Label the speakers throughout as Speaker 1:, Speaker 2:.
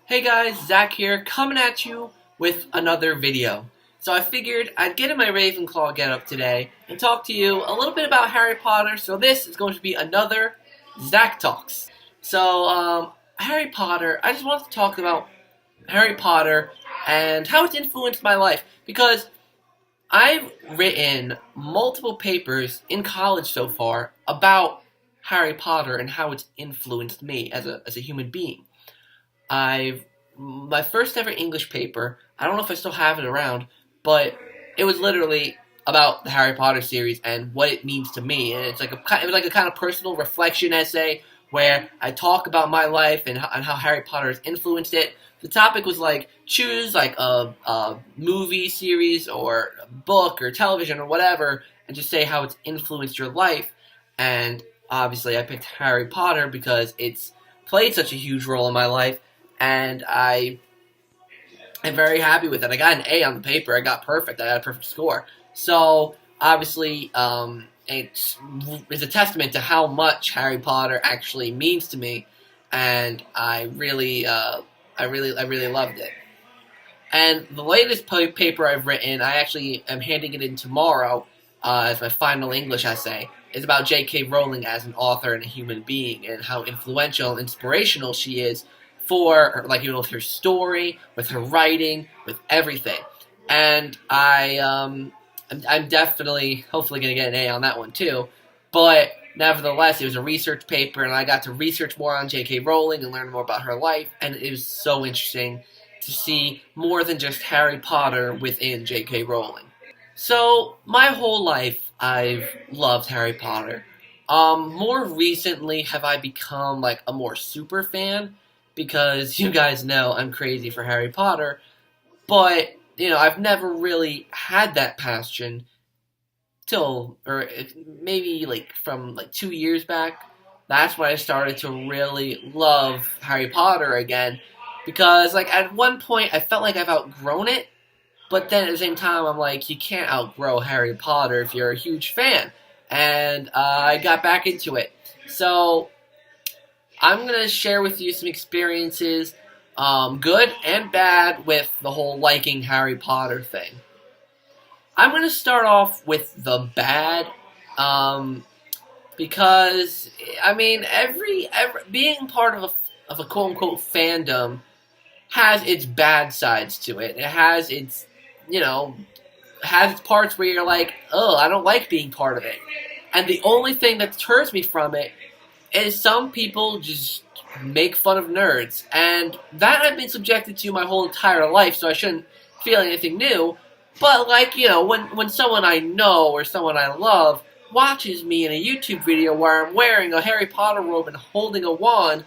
Speaker 1: Hey guys, Zach here, coming at you with another video. So I figured I'd get in my Ravenclaw getup today and talk to you a little bit about Harry Potter, so this is going to be another Zach Talks. Harry Potter, I just wanted to talk about Harry Potter and how it's influenced my life, because I've written multiple papers in college so far about Harry Potter and how it's influenced me as a human being. I've my first ever English paper. I don't know if I still have it around, but it was literally about the Harry Potter series and what it means to me. And it was like a kind of personal reflection essay where I talk about my life and how Harry Potter has influenced it. The topic was like choose like a movie series or a book or television or whatever, and just say how it's influenced your life. And obviously, I picked Harry Potter because it's played such a huge role in my life, and I am very happy with it. I got an A on the paper. I got perfect. I got a perfect score. So obviously, it's a testament to how much Harry Potter actually means to me, and I really loved it. And the latest paper I've written, I actually am handing it in tomorrow as my final English essay. Is about J.K. Rowling as an author and a human being, and how influential and inspirational she is for, like, with her story, with her writing, with everything. And I'm definitely, hopefully, going to get an A on that one too. But nevertheless, it was a research paper, and I got to research more on J.K. Rowling and learn more about her life, and it was so interesting to see more than just Harry Potter within J.K. Rowling. So, my whole life, I've loved Harry Potter. More recently, have I become, like, a more super fan, because you guys know I'm crazy for Harry Potter, but, I've never really had that passion or maybe, like, from, like, 2 years back. That's when I started to really love Harry Potter again, because, like, at one point, I felt like I've outgrown it, but then at the same time, I'm like, you can't outgrow Harry Potter if you're a huge fan. And I got back into it. So I'm going to share with you some experiences, good and bad, with the whole liking Harry Potter thing. I'm going to start off with the bad, because, I mean, every being part of a quote-unquote fandom has its bad sides to it. It has its, you know, has its parts where you're like, oh, I don't like being part of it. And the only thing that deters me from it is some people just make fun of nerds. And that I've been subjected to my whole entire life, so I shouldn't feel anything new. But, like, when someone I know or someone I love watches me in a YouTube video where I'm wearing a Harry Potter robe and holding a wand,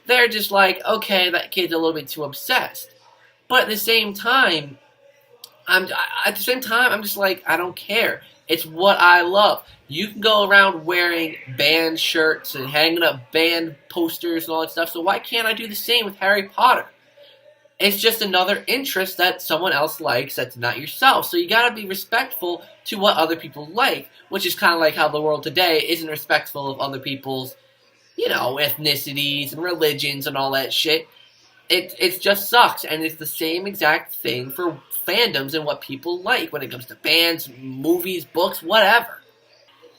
Speaker 1: they're just like, okay, that kid's a little bit too obsessed. But at the same time, I'm just like, I don't care. It's what I love. You can go around wearing band shirts and hanging up band posters and all that stuff, so why can't I do the same with Harry Potter? It's just another interest that someone else likes that's not yourself. So you gotta be respectful to what other people like, which is kind of like how the world today isn't respectful of other people's, ethnicities and religions and all that shit. It just sucks, and it's the same exact thing for fandoms and what people like when it comes to bands, movies, books, whatever.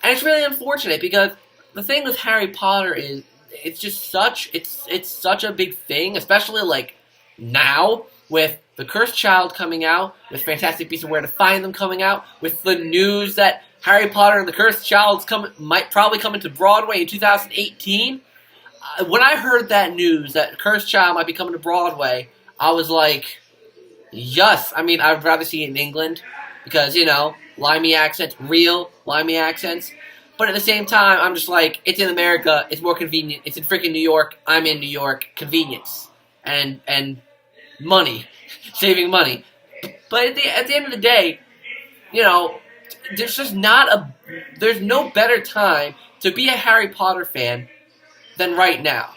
Speaker 1: And it's really unfortunate because the thing with Harry Potter is it's such a big thing, especially like now with the Cursed Child coming out, with Fantastic Beasts and Where to Find Them coming out, with the news that Harry Potter and the Cursed Child might probably come into Broadway in 2018. When I heard that news that Cursed Child might be coming to Broadway, I was like, yes. I mean, I'd rather see it in England because, limey accents, real limey accents. But at the same time, I'm just like, it's in America, it's more convenient. It's in freaking New York, I'm in New York, convenience. And money, saving money. But at the end of the day, there's no better time to be a Harry Potter fan than right now.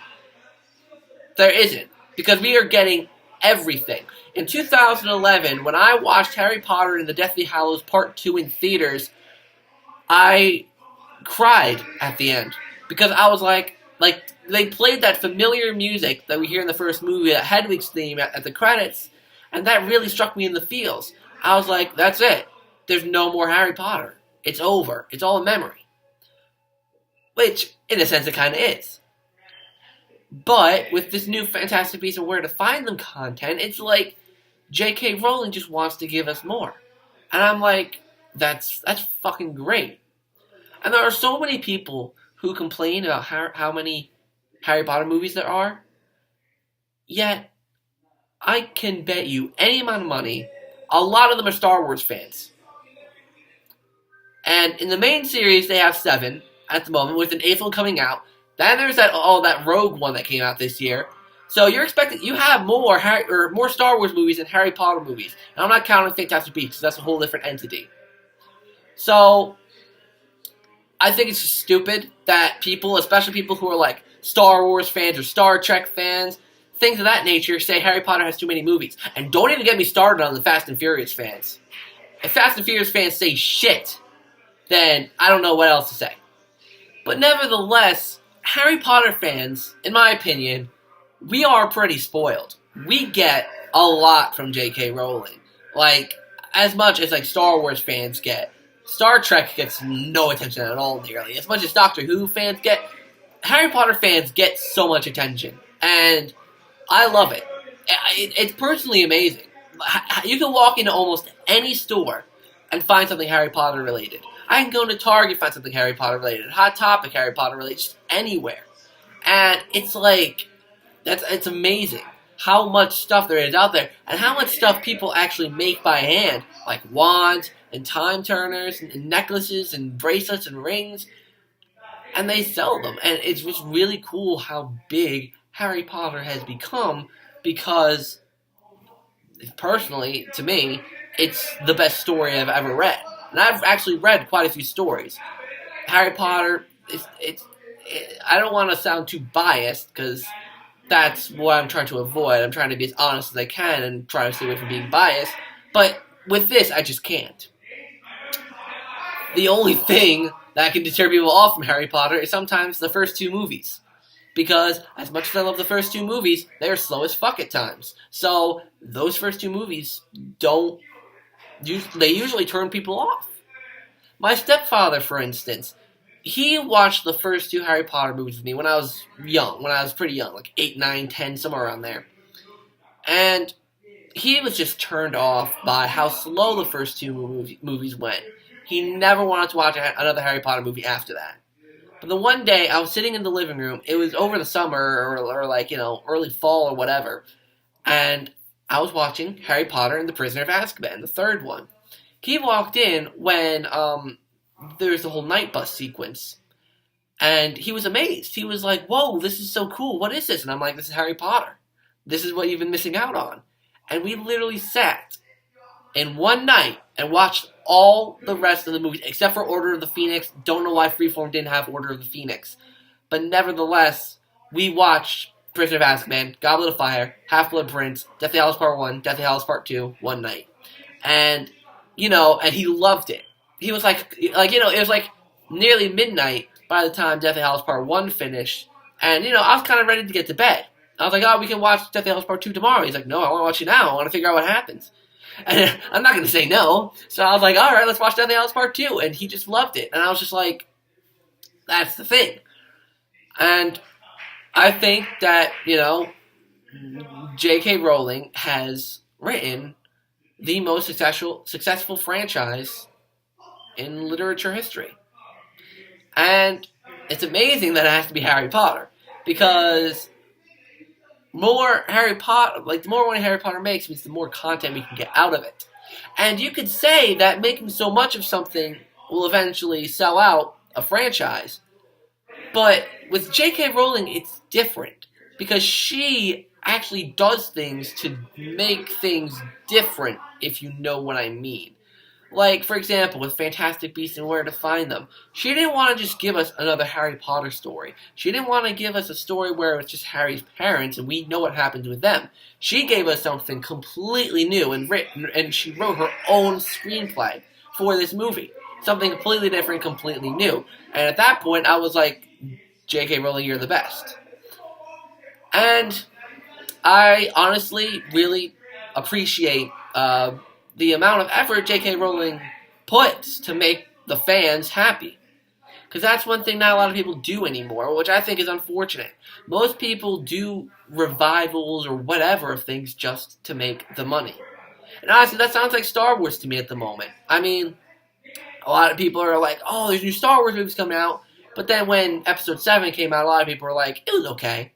Speaker 1: There isn't. Because we are getting everything. In 2011, when I watched Harry Potter and the Deathly Hallows Part 2 in theaters, I cried at the end. Because I was like, Like, they played that familiar music that we hear in the first movie, that Hedwig's theme at the credits, and that really struck me in the feels. I was like, that's it. There's no more Harry Potter. It's over. It's all a memory. Which, in a sense, it kind of is. But with this new Fantastic Beasts and Where to Find Them content, it's like J.K. Rowling just wants to give us more. And I'm like, that's fucking great. And there are so many people who complain about how many Harry Potter movies there are, yet I can bet you any amount of money, a lot of them are Star Wars fans. And in the main series, they have 7 at the moment, with an 8th one coming out. Then there's that Rogue one that came out this year. So you have more Star Wars movies than Harry Potter movies. And I'm not counting Fantastic Beasts, because that's a whole different entity. So I think it's just stupid that people, especially people who are like Star Wars fans or Star Trek fans, things of that nature, say Harry Potter has too many movies. And don't even get me started on the Fast and Furious fans. If Fast and Furious fans say shit, then I don't know what else to say. But nevertheless, Harry Potter fans, in my opinion, we are pretty spoiled. We get a lot from J.K. Rowling. Like, as much as like Star Wars fans get. Star Trek gets no attention at all, nearly. As much as Doctor Who fans get, Harry Potter fans get so much attention. And I love it. It's personally amazing. You can walk into almost any store and find something Harry Potter related. I can go to Target and find something Harry Potter related. Hot Topic Harry Potter related. Just anywhere. And it's like, it's amazing how much stuff there is out there. And how much stuff people actually make by hand. Like wands and time turners and necklaces and bracelets and rings. And they sell them. And it's just really cool how big Harry Potter has become, because personally, to me, it's the best story I've ever read. And I've actually read quite a few stories. Harry Potter, I don't want to sound too biased, because that's what I'm trying to avoid. I'm trying to be as honest as I can and try to stay away from being biased. But with this, I just can't. The only thing that can deter people off from Harry Potter is sometimes the first 2 movies. Because, as much as I love the first 2 movies, they're slow as fuck at times. So, those first 2 movies they usually turn people off. My stepfather, for instance, he watched the first 2 Harry Potter movies with me when I was pretty young, like 8, 9, 10, somewhere around there. And he was just turned off by how slow the first 2 movies went. He never wanted to watch another Harry Potter movie after that. But the one day, I was sitting in the living room, it was over the summer, or like, early fall or whatever, and I was watching Harry Potter and the Prisoner of Azkaban, the 3rd one. He walked in when there's the whole night bus sequence, and he was amazed. He was like, whoa, this is so cool, what is this? And I'm like, this is Harry Potter. This is what you've been missing out on. And we literally sat in one night and watched all the rest of the movies, except for Order of the Phoenix. Don't know why Freeform didn't have Order of the Phoenix. But nevertheless, we watched Prisoner of Azkaban, Goblet of Fire, Half-Blood Prince, Deathly Hallows Part 1, Deathly Hallows Part 2, one night. And, and he loved it. He was it was like nearly midnight by the time Deathly Hallows Part 1 finished. And, I was kind of ready to get to bed. I was like, oh, we can watch Deathly Hallows Part 2 tomorrow. He's like, no, I want to watch it now. I want to figure out what happens. And I'm not going to say no. So I was like, all right, let's watch Deathly Hallows Part 2. And he just loved it. And I was just like, that's the thing. And I think that, J.K. Rowling has written the most successful franchise in literature history. And it's amazing that it has to be Harry Potter. Because the more money Harry Potter makes means the more content we can get out of it. And you could say that making so much of something will eventually sell out a franchise. But with J.K. Rowling, it's different. Because she actually does things to make things different, if you know what I mean. Like, for example, with Fantastic Beasts and Where to Find Them, she didn't want to just give us another Harry Potter story. She didn't want to give us a story where it's just Harry's parents and we know what happens with them. She gave us something completely new and she wrote her own screenplay for this movie. Something completely different, completely new. And at that point, I was like, J.K. Rowling, you're the best. And I honestly really appreciate the amount of effort J.K. Rowling puts to make the fans happy. Because that's one thing not a lot of people do anymore, which I think is unfortunate. Most people do revivals or whatever of things just to make the money. And honestly, that sounds like Star Wars to me at the moment. I mean, a lot of people are like, oh, there's new Star Wars movies coming out. But then when Episode 7 came out, a lot of people were like, it was okay.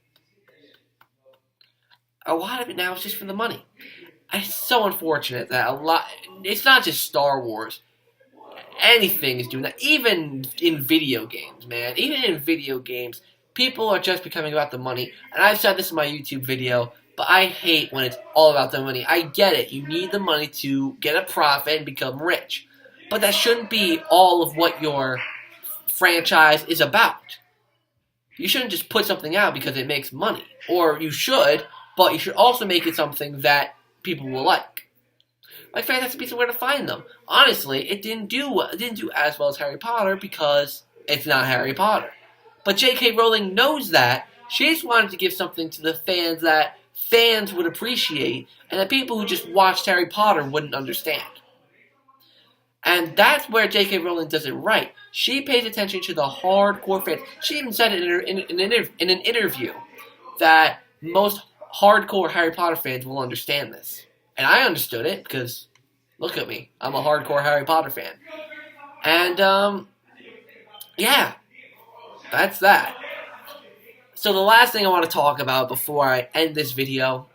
Speaker 1: A lot of it now is just for the money. It's so unfortunate that it's not just Star Wars. Anything is doing that. Even in video games, man. Even in video games, people are just becoming about the money. And I've said this in my YouTube video, but I hate when it's all about the money. I get it. You need the money to get a profit and become rich. But that shouldn't be all of what your franchise is about. You shouldn't just put something out because it makes money. Or you should, but you should also make it something that people will like. Like Fantastic Beasts and Where to Find Them. Honestly, it didn't do as well as Harry Potter because it's not Harry Potter. But J.K. Rowling knows that. She just wanted to give something to the fans that fans would appreciate and that people who just watched Harry Potter wouldn't understand. And that's where J.K. Rowling does it right. She pays attention to the hardcore fans. She even said it in an interview that most hardcore Harry Potter fans will understand this. And I understood it because, look at me, I'm a hardcore Harry Potter fan. And, yeah, that's that. So the last thing I want to talk about before I end this video,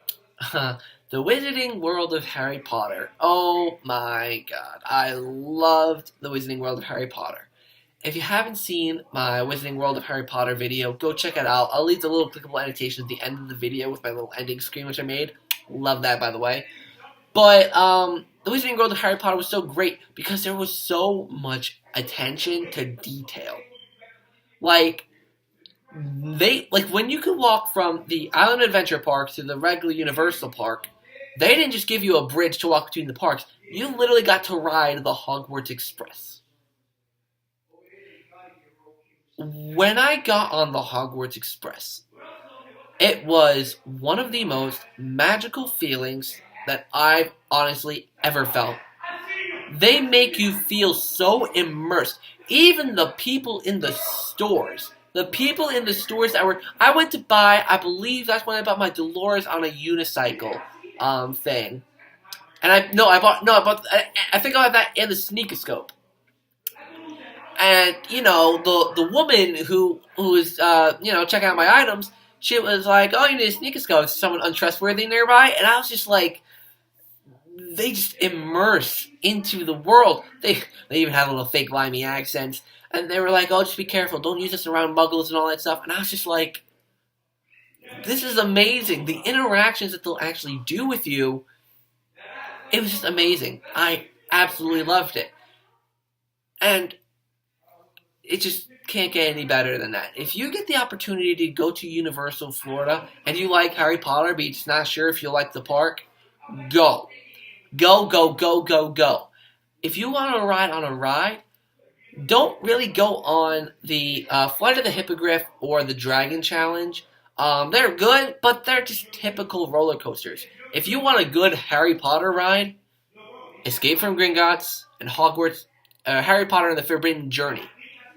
Speaker 1: the Wizarding World of Harry Potter. Oh my god, I loved the Wizarding World of Harry Potter. If you haven't seen my Wizarding World of Harry Potter video, go check it out. I'll leave the little clickable annotation at the end of the video with my little ending screen which I made. Love that, by the way. But the Wizarding World of Harry Potter was so great because there was so much attention to detail. Like when you could walk from the Island Adventure Park to the regular Universal Park, they didn't just give you a bridge to walk between the parks. You literally got to ride the Hogwarts Express. When I got on the Hogwarts Express, it was one of the most magical feelings that I've honestly ever felt. They make you feel so immersed. Even the people in the stores. The people in the stores that were... I went to buy, I believe that's when I bought my Dolores on a unicycle thing. And I think I bought that and the Sneakoscope. And, you know, the woman who was, checking out my items, she was like, oh, you need a Sneakoscope. Is someone untrustworthy nearby? And I was just like... They just immerse into the world. They even have little fake limey accents. And they were like, oh, just be careful. Don't use this around muggles and all that stuff. And I was just like, this is amazing. The interactions that they'll actually do with you, it was just amazing. I absolutely loved it. And it just can't get any better than that. If you get the opportunity to go to Universal Florida and you like Harry Potter, but you're just not sure if you like the park, go. Go, go, go, go, go. If you want to ride on a ride, don't really go on the Flight of the Hippogriff or the Dragon Challenge. They're good, but they're just typical roller coasters. If you want a good Harry Potter ride, Escape from Gringotts and Hogwarts, Harry Potter and the Forbidden Journey.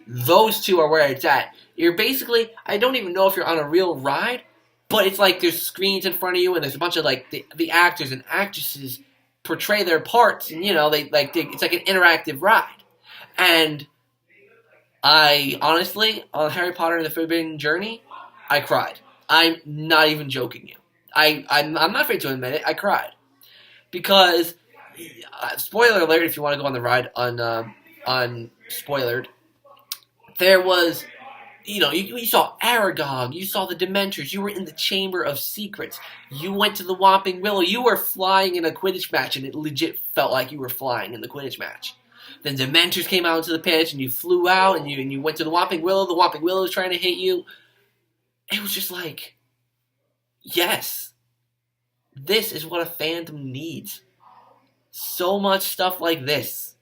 Speaker 1: Those two are where it's at. You're basically, I don't even know if you're on a real ride, but it's like there's screens in front of you and there's a bunch of like the actors and actresses portray their parts, and it's like an interactive ride. And I honestly, on Harry Potter and the Forbidden Journey, I cried. I'm not even joking you. I'm not afraid to admit it. I cried because spoiler alert if you want to go on the ride on spoilered. There was. You saw Aragog, you saw the Dementors, you were in the Chamber of Secrets, you went to the Whomping Willow, you were flying in a Quidditch match, and it legit felt like you were flying in the Quidditch match. Then Dementors came out into the pitch, and you flew out, and you went to the Whomping Willow was trying to hit you. It was just like, yes, this is what a fandom needs. So much stuff like this.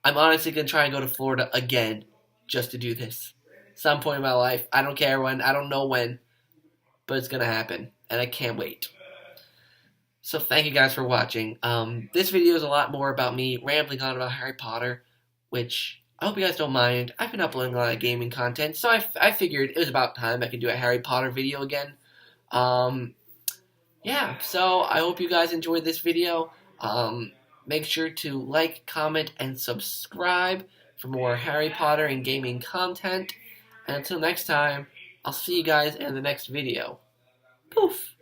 Speaker 1: I'm honestly going to try and go to Florida again just to do this. some point in my life. I don't care when. I don't know when, but it's gonna happen, and I can't wait. So thank you guys for watching. This video is a lot more about me rambling on about Harry Potter, which I hope you guys don't mind. I've been uploading a lot of gaming content, so I figured it was about time I could do a Harry Potter video again. Yeah, so I hope you guys enjoyed this video. Make sure to like, comment, and subscribe for more Harry Potter and gaming content. And until next time, I'll see you guys in the next video. Poof!